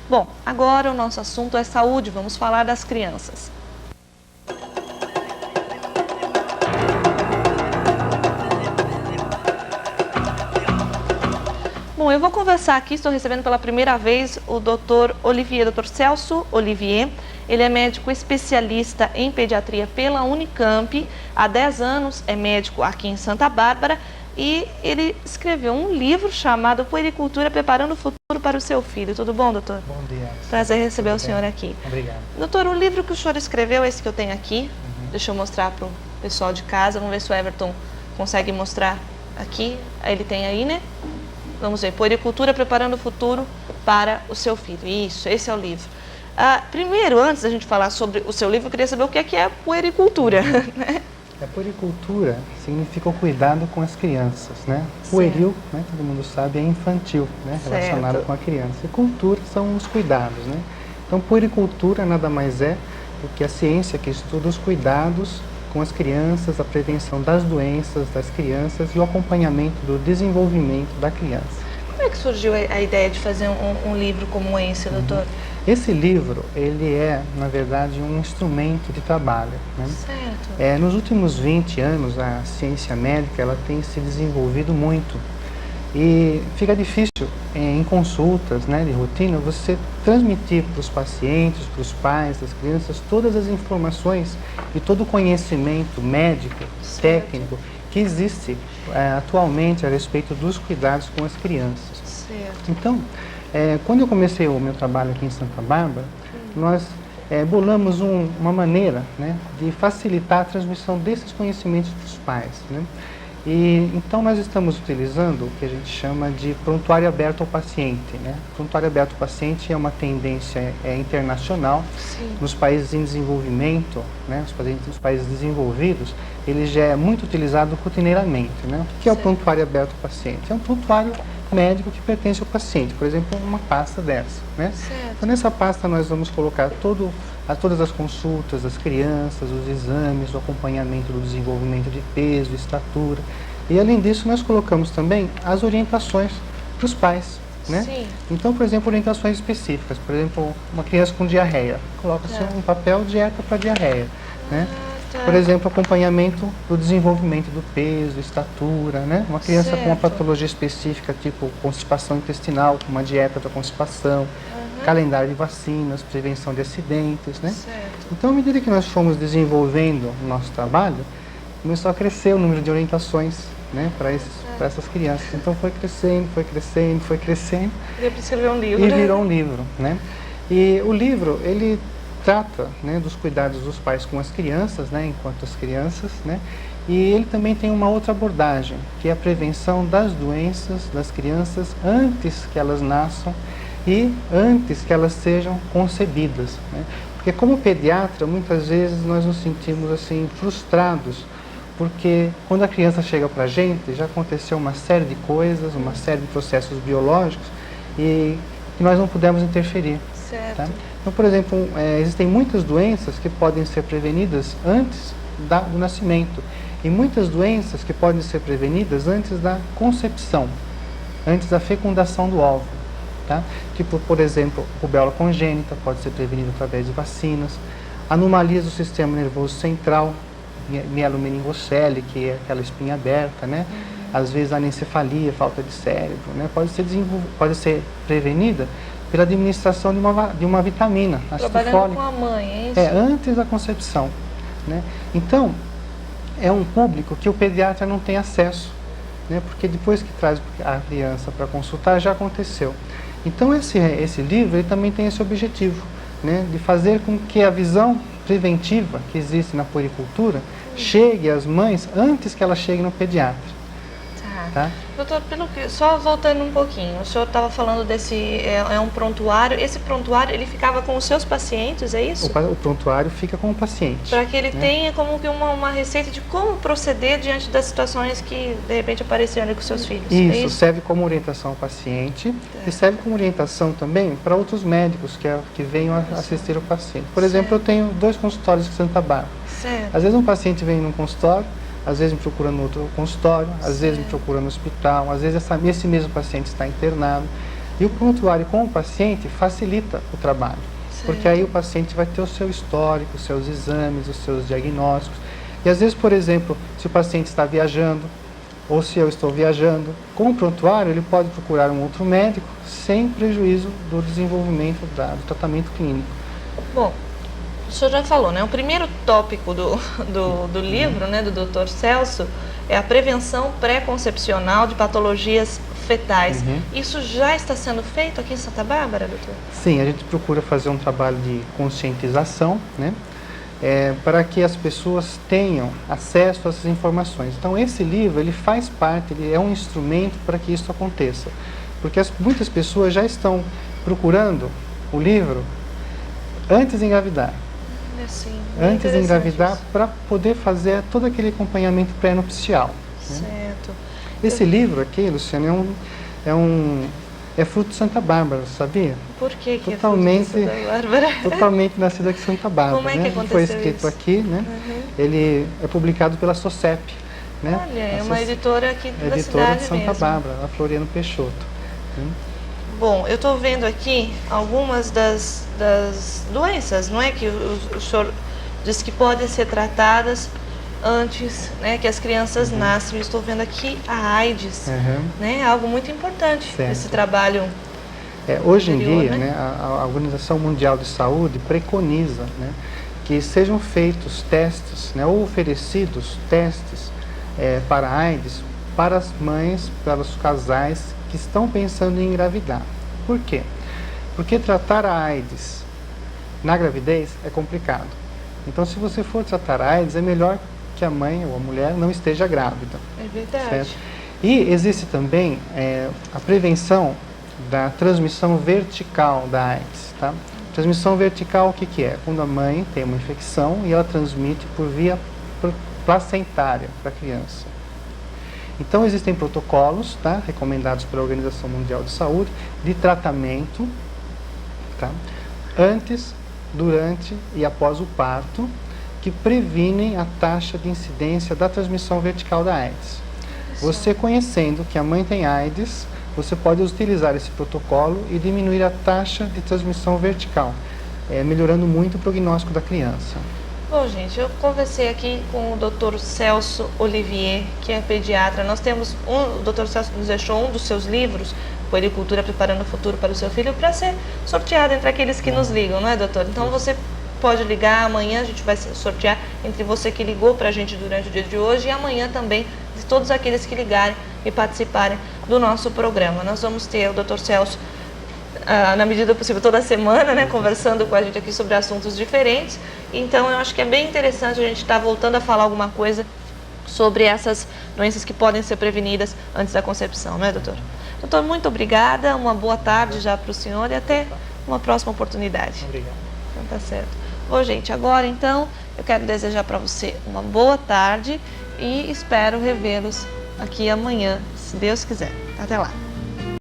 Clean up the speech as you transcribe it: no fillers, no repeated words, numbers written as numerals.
Bom, agora o nosso assunto é saúde, vamos falar das crianças. Bom, eu vou conversar aqui, estou recebendo pela primeira vez o Dr. Olivier, Dr. Celso Olivier. Ele é médico especialista em pediatria pela Unicamp, há 10 anos é médico aqui em Santa Bárbara e ele escreveu um livro chamado Puericultura, Preparando o Futuro para o Seu Filho. Tudo bom, doutor? Bom dia. Prazer receber o senhor aqui. Obrigado. Doutor, o livro que o senhor escreveu, esse que eu tenho aqui, deixa eu mostrar para o pessoal de casa, vamos ver se o Everton consegue mostrar aqui, ele tem aí, né? Vamos ver, Puericultura, Preparando o Futuro para o Seu Filho. Isso, esse é o livro. Primeiro, antes da gente falar sobre o seu livro, eu queria saber o que é puericultura. Né? A puericultura significa o cuidado com as crianças, né? Pueril, né, todo mundo sabe, é infantil, né, relacionado com a criança. E cultura são os cuidados, né? Então, puericultura nada mais é do que a ciência que estuda os cuidados com as crianças, a prevenção das doenças das crianças e o acompanhamento do desenvolvimento da criança. Como é que surgiu a ideia de fazer um livro como esse, doutor? Esse livro, ele é, na verdade, um instrumento de trabalho, né? Certo. Nos últimos 20 anos, a ciência médica ela tem se desenvolvido muito e fica difícil, em consultas, né, de rotina, você transmitir para os pacientes, para os pais, das crianças, todas as informações e todo o conhecimento médico, técnico, que existe atualmente a respeito dos cuidados com as crianças. Certo. Então, quando eu comecei o meu trabalho aqui em Santa Bárbara, nós bolamos uma maneira, né, de facilitar a transmissão desses conhecimentos para os pais, né? E então nós estamos utilizando o que a gente chama de prontuário aberto ao paciente, né? Prontuário aberto ao paciente é uma tendência internacional. Sim. Nos países em desenvolvimento, né, os países desenvolvidos, ele já é muito utilizado rotineiramente, né? O que é o prontuário aberto ao paciente? É um prontuário médico que pertence ao paciente, por exemplo, uma pasta dessa, né? Então nessa pasta nós vamos colocar todas as consultas das crianças, os exames, o acompanhamento do desenvolvimento de peso, estatura, e além disso nós colocamos também as orientações para os pais, né? Sim. Então, por exemplo, orientações específicas, por exemplo, uma criança com diarreia, coloca-se um papel dieta para diarreia, né? Por exemplo, acompanhamento do desenvolvimento do peso, estatura, né? Uma criança com uma patologia específica, tipo constipação intestinal, com uma dieta para constipação, calendário de vacinas, prevenção de acidentes, né? Então, à medida que nós fomos desenvolvendo o nosso trabalho, começou a crescer o número de orientações, né, para essas crianças. Então, foi crescendo, foi crescendo, foi crescendo. Deu para escrever um livro. E virou um livro, né? E o livro, ele trata, né, dos cuidados dos pais com as crianças, né, enquanto as crianças, né, e ele também tem uma outra abordagem, que é a prevenção das doenças das crianças antes que elas nasçam e antes que elas sejam concebidas, né? Porque como pediatra, muitas vezes nós nos sentimos assim frustrados, porque quando a criança chega para a gente, já aconteceu uma série de coisas, uma série de processos biológicos e que nós não pudemos interferir. Certo. Tá? Então, por exemplo, existem muitas doenças que podem ser prevenidas antes do nascimento e muitas doenças que podem ser prevenidas antes da concepção, antes da fecundação do óvulo. Tá? Tipo, por exemplo, rubéola congênita pode ser prevenida através de vacinas, anomalias do sistema nervoso central, mielomeningocele, que é aquela espinha aberta, né? Às vezes a anencefalia, falta de cérebro, né? Pode ser prevenida pela administração de uma vitamina, ácido fólico. Trabalhando com a mãe, é isso? Antes da concepção, né? Então, é um público que o pediatra não tem acesso, né? Porque depois que traz a criança para consultar, já aconteceu. Então, esse livro ele também tem esse objetivo, né? De fazer com que a visão preventiva que existe na puericultura chegue às mães antes que ela chegue no pediatra. Tá? Doutor, só voltando um pouquinho, o senhor estava falando desse, um prontuário, esse prontuário ele ficava com os seus pacientes, é isso? O prontuário fica com o paciente. Para que ele tenha como que uma receita de como proceder diante das situações que de repente apareceram ali com seus filhos. Isso, serve como orientação ao paciente e serve como orientação também para outros médicos que venham assistir o paciente. Por exemplo, eu tenho 2 consultórios em Santa Bárbara. Às vezes um paciente vem num consultório, às vezes me procura no outro consultório, às vezes me procura no hospital, às vezes esse mesmo paciente está internado. E o prontuário com o paciente facilita o trabalho, porque aí o paciente vai ter o seu histórico, os seus exames, os seus diagnósticos. E às vezes, por exemplo, se o paciente está viajando, ou se eu estou viajando, com o prontuário ele pode procurar um outro médico sem prejuízo do desenvolvimento do tratamento clínico. Bom, o senhor já falou, né? O primeiro tópico do livro, né, do Dr. Celso, é a prevenção pré-concepcional de patologias fetais. Isso já está sendo feito aqui em Santa Bárbara, doutor? Sim, a gente procura fazer um trabalho de conscientização, né? Para que as pessoas tenham acesso a essas informações. Então esse livro, ele faz parte, ele é um instrumento para que isso aconteça. Porque muitas pessoas já estão procurando o livro antes de engravidar. Sim, antes de engravidar, para poder fazer todo aquele acompanhamento pré-nupcial. Certo. Né? Esse livro aqui, Luciano, é fruto de Santa Bárbara, sabia? Por que totalmente, é fruto de Santa Bárbara? Totalmente nascido aqui em Santa Bárbara. Como é que né? aconteceu Foi escrito isso? aqui, né? Ele é publicado pela SOCEP. Né? Olha, é uma editora aqui da cidade editora de Santa mesmo. Bárbara, a Floriano Peixoto. Né? Bom, eu estou vendo aqui algumas das doenças, não é? Que o senhor diz que podem ser tratadas antes, né, que as crianças nascem. Eu estou vendo aqui a AIDS, né? Algo muito importante nesse trabalho. Hoje em dia, né? A Organização Mundial de Saúde preconiza, né, que sejam feitos testes, né, ou oferecidos testes para a AIDS para as mães, para os casais que estão pensando em engravidar. Por quê? Porque tratar a AIDS na gravidez é complicado. Então, se você for tratar a AIDS, é melhor que a mãe ou a mulher não esteja grávida. É verdade. Certo? E existe também a prevenção da transmissão vertical da AIDS. Tá? Transmissão vertical, o que é? Quando a mãe tem uma infecção e ela transmite por via placentária para a criança. Então, existem protocolos, tá, recomendados pela Organização Mundial de Saúde, de tratamento, tá, antes, durante e após o parto, que previnem a taxa de incidência da transmissão vertical da AIDS. Você conhecendo que a mãe tem AIDS, você pode utilizar esse protocolo e diminuir a taxa de transmissão vertical, melhorando muito o prognóstico da criança. Bom, gente, eu conversei aqui com o Dr. Celso Olivier, que é pediatra. Nós temos o Dr. Celso nos deixou um dos seus livros, Puericultura Preparando o Futuro para o Seu Filho, para ser sorteado entre aqueles que nos ligam, não é, doutor? Então você pode ligar amanhã, a gente vai sortear entre você que ligou para a gente durante o dia de hoje e amanhã também de todos aqueles que ligarem e participarem do nosso programa. Nós vamos ter o Dr. Celso na medida do possível, toda semana, né, conversando com a gente aqui sobre assuntos diferentes. Então, eu acho que é bem interessante a gente estar voltando a falar alguma coisa sobre essas doenças que podem ser prevenidas antes da concepção, né, doutor? Doutor, muito obrigada, uma boa tarde já para o senhor e até uma próxima oportunidade. Obrigado. Então, tá certo. Bom, gente, agora, então, eu quero desejar para você uma boa tarde e espero revê-los aqui amanhã, se Deus quiser. Até lá.